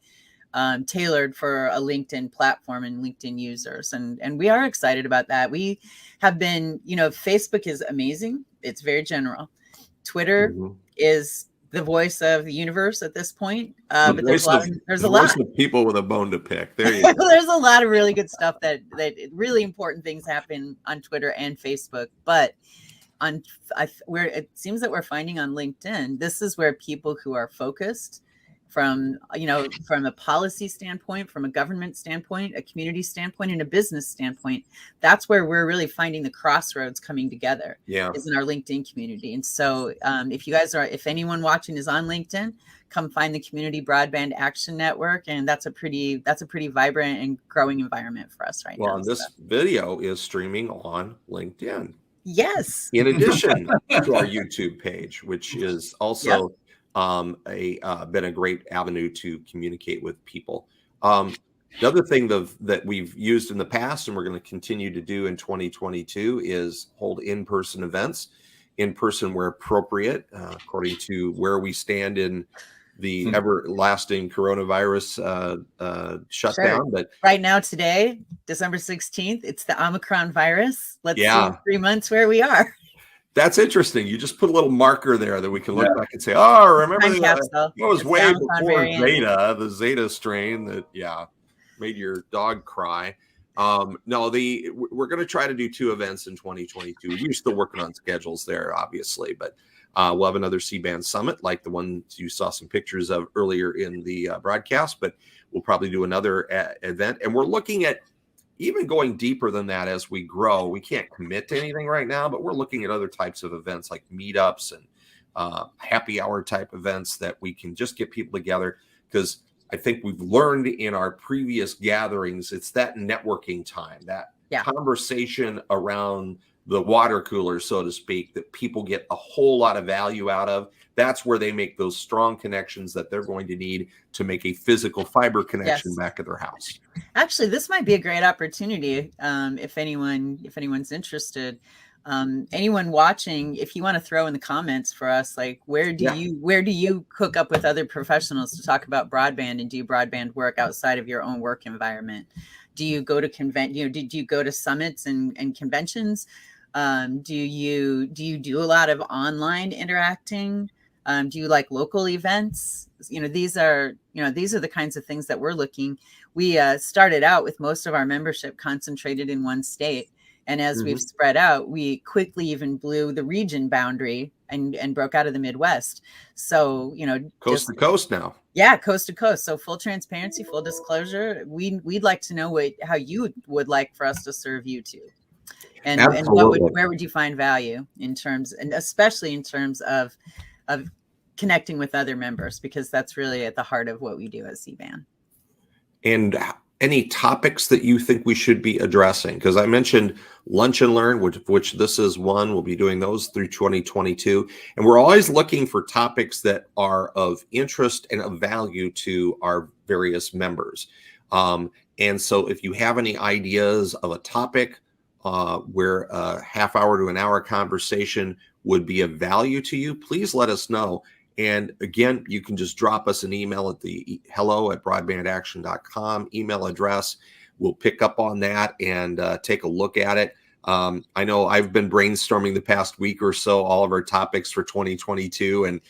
tailored for a LinkedIn platform and LinkedIn users. And we are excited about that. We have been, Facebook is amazing. It's very general. Twitter is the voice of the universe at this point. But there's a lot of people with a bone to pick. There you go. There's a lot of really good stuff that really important things happen on Twitter and Facebook. But it seems that we're finding on LinkedIn, this is where people who are focused from a policy standpoint, from a government standpoint, a community standpoint, and a business standpoint, that's where we're really finding the crossroads coming together. Is in our LinkedIn community. And so if anyone watching is on LinkedIn, come find the Community Broadband Action Network. And that's a pretty vibrant and growing environment for us right now. Well, this video is streaming on LinkedIn. Yes. In addition to our YouTube page, which is also been a great avenue to communicate with people. The other thing that we've used in the past, and we're going to continue to do in 2022, is hold in-person events, in person where appropriate, according to where we stand in the everlasting coronavirus shutdown. But right now, today, December 16th, it's the Omicron virus. Let's see in 3 months where we are. That's interesting. You just put a little marker there that we can look back and say, "Oh, remember that was way before Zeta, the Zeta strain that made your dog cry." No, we're going to try to do 2 events in 2022. We're still working on schedules there, obviously, but we'll have another CBAN summit like the one you saw some pictures of earlier in the broadcast. But we'll probably do another event, and we're looking at even going deeper than that as we grow. We can't commit to anything right now, but we're looking at other types of events like meetups and happy hour type events that we can just get people together, because I think we've learned in our previous gatherings, it's that networking time, that conversation around the water cooler, so to speak, that people get a whole lot of value out of. That's where they make those strong connections that they're going to need to make a physical fiber connection back at their house. Actually, this might be a great opportunity if anyone's interested. Anyone watching, if you want to throw in the comments for us, like where do you hook up with other professionals to talk about broadband and do broadband work outside of your own work environment? Do you go to did you go to summits and conventions? Do you do a lot of online interacting? Do you like local events? These are the kinds of things that we're looking. We started out with most of our membership concentrated in one state. And as we've spread out, we quickly even blew the region boundary and broke out of the Midwest. So, coast to coast now. Yeah, coast to coast. So full transparency, full disclosure. We'd like to know how you would like for us to serve you too. And where would you find value in terms, and especially in terms of connecting with other members, because that's really at the heart of what we do at CBAN. And any topics that you think we should be addressing? Because I mentioned Lunch and Learn, which this is one. We'll be doing those through 2022. And we're always looking for topics that are of interest and of value to our various members. And so if you have any ideas of a topic where a half hour to an hour conversation would be of value to you, please let us know. And again, you can just drop us an email at the hello@broadbandaction.com email address. We'll pick up on that and take a look at it. I know I've been brainstorming the past week or so all of our topics for 2022, and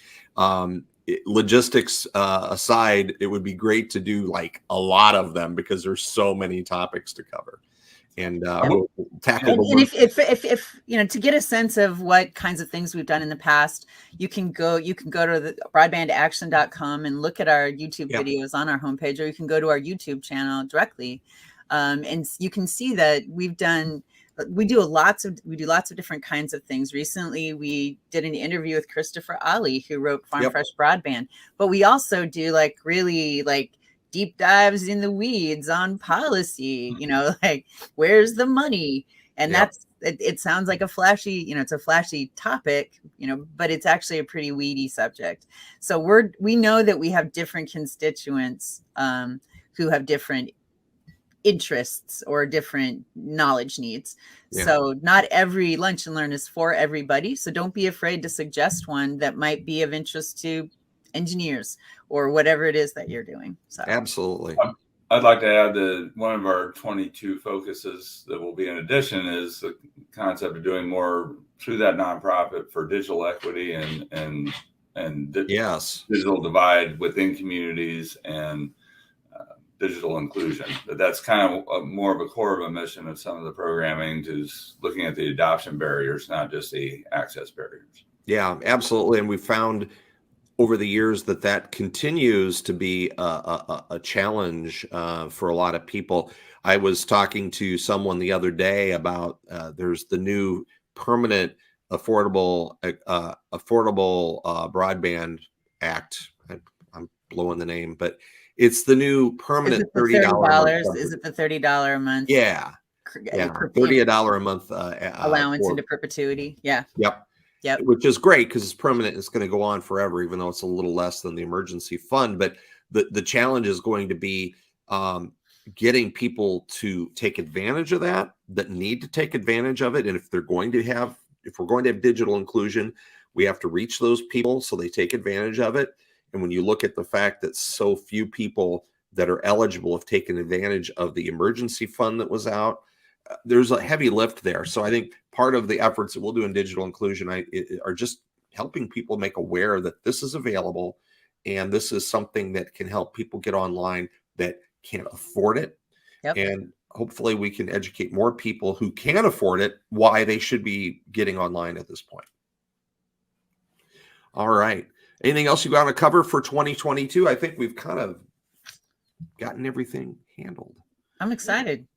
logistics aside, it would be great to do like a lot of them because there's so many topics to cover. And we'll tackle them. And if to get a sense of what kinds of things we've done in the past, you can go to the broadbandaction.com and look at our YouTube videos on our homepage, or you can go to our YouTube channel directly, and you can see that we do lots of different kinds of things. Recently, we did an interview with Christopher Ali, who wrote Farm Fresh Broadband, but we also do really deep dives in the weeds on policy, like where's the money? And it sounds like a flashy, it's a flashy topic, but it's actually a pretty weedy subject. So we know that we have different constituents who have different interests or different knowledge needs. So not every Lunch and Learn is for everybody. So don't be afraid to suggest one that might be of interest to engineers or whatever it is that you're doing. So absolutely. I'd like to add that one of our 22 focuses that will be in addition is the concept of doing more through that nonprofit for digital equity and digital divide within communities and digital inclusion. That's kind of more of a core of a mission of some of the programming, is looking at the adoption barriers, not just the access barriers. Yeah, absolutely. And we found over the years that continues to be a challenge for a lot of people. I was talking to someone the other day about there's the new permanent affordable broadband act. I'm blowing the name, but it's the new permanent $30. Is it the $30 a month? Yeah, $30 a month allowance into perpetuity. Yeah. Yep. Which is great because it's permanent. It's going to go on forever, even though it's a little less than the emergency fund. But the challenge is going to be getting people to take advantage of that need to take advantage of it. And if we're going to have digital inclusion, we have to reach those people so they take advantage of it. And when you look at the fact that so few people that are eligible have taken advantage of the emergency fund that was out, there's a heavy lift there. So I think part of the efforts that we'll do in digital inclusion are just helping people make aware that this is available, and this is something that can help people get online that can't afford it. Yep. And hopefully we can educate more people who can afford it why they should be getting online at this point. All right. Anything else you got to cover for 2022? I think we've kind of gotten everything handled. I'm excited.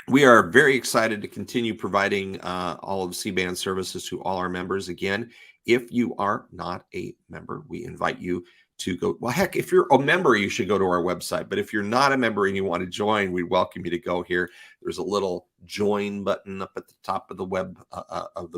We are very excited to continue providing all of CBAN services to all our members. Again, if you are not a member, we invite you to go. Well, heck, if you're a member, you should go to our website. But if you're not a member and you want to join, we welcome you to go here. There's a little join button up at the top of the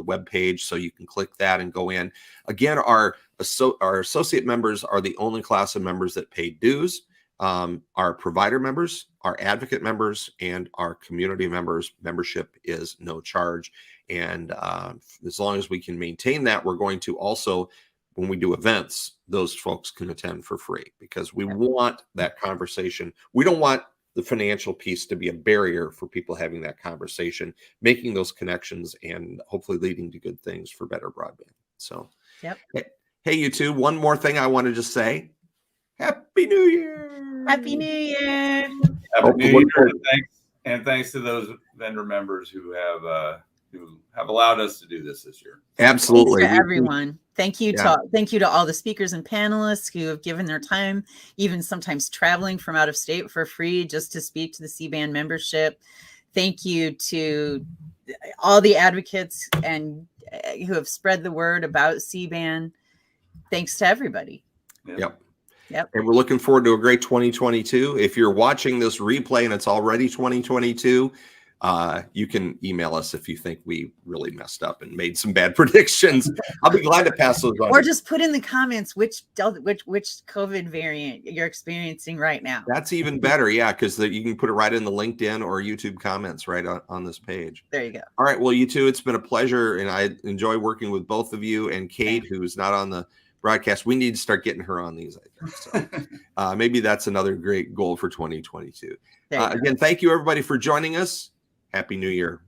web page, so you can click that and go in. Again, our associate members are the only class of members that pay dues. Our provider members, our advocate members, and our community members, membership is no charge. And as long as we can maintain that, we're going to also, when we do events, those folks can attend for free, because we want that conversation. We don't want the financial piece to be a barrier for people having that conversation, making those connections, and hopefully leading to good things for better broadband. So, hey, you two, one more thing I wanted to say. Happy New Year! Happy New Year! Happy New Year, and thanks to those vendor members who have allowed us to do this year. Absolutely, thanks to everyone. Thank you to all the speakers and panelists who have given their time, even sometimes traveling from out of state for free just to speak to the CBAN membership. Thank you to all the advocates and who have spread the word about CBAN. Thanks to everybody. Yep. And we're looking forward to a great 2022. If you're watching this replay and it's already 2022, you can email us if you think we really messed up and made some bad predictions. I'll be glad to pass those on. Or just put in the comments which COVID variant you're experiencing right now. That's even better, yeah, because you can put it right in the LinkedIn or YouTube comments right on this page. There you go. All right, well, you two, it's been a pleasure, and I enjoy working with both of you. And Kate, who's not on the broadcast, we need to start getting her on these, I think. So maybe that's another great goal for 2022. Again, thank you everybody for joining us. Happy New Year.